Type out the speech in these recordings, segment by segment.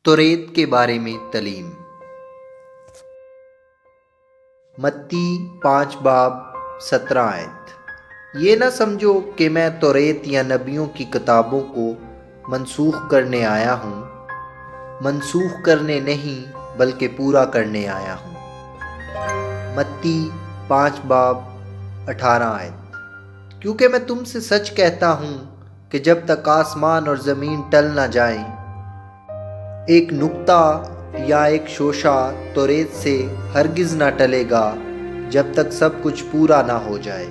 توریت کے بارے میں تعلیم۔ متی 5 باب 17 آیت۔ یہ نہ سمجھو کہ میں توریت یا نبیوں کی کتابوں کو منسوخ کرنے آیا ہوں، منسوخ کرنے نہیں بلکہ پورا کرنے آیا ہوں۔ متی 5 باب 18 آیت۔ کیونکہ میں تم سے سچ کہتا ہوں کہ جب تک آسمان اور زمین ٹل نہ جائیں، ایک نقطہ یا ایک شوشہ توریت سے ہرگز نہ ٹلے گا جب تک سب کچھ پورا نہ ہو جائے۔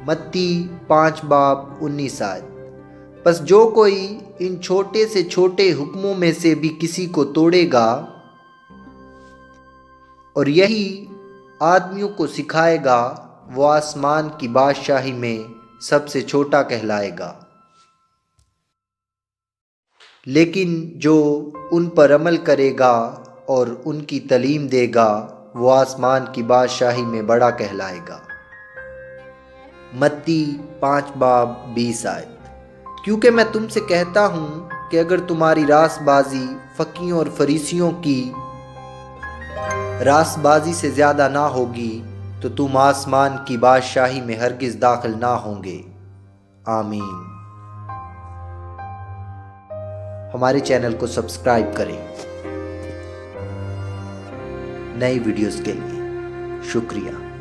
متی 5 باب 19 آیت۔ پس جو کوئی ان چھوٹے سے چھوٹے حکموں میں سے بھی کسی کو توڑے گا اور یہی آدمیوں کو سکھائے گا، وہ آسمان کی بادشاہی میں سب سے چھوٹا کہلائے گا، لیکن جو ان پر عمل کرے گا اور ان کی تعلیم دے گا وہ آسمان کی بادشاہی میں بڑا کہلائے گا۔ متی 5 باب 20 آیت۔ کیونکہ میں تم سے کہتا ہوں کہ اگر تمہاری راست بازی فقیہوں اور فریسیوں کی راست بازی سے زیادہ نہ ہوگی تو تم آسمان کی بادشاہی میں ہرگز داخل نہ ہوں گے۔ آمین۔ ہمارے چینل کو سبسکرائب کریں نئی ویڈیوز کے لیے۔ شکریہ۔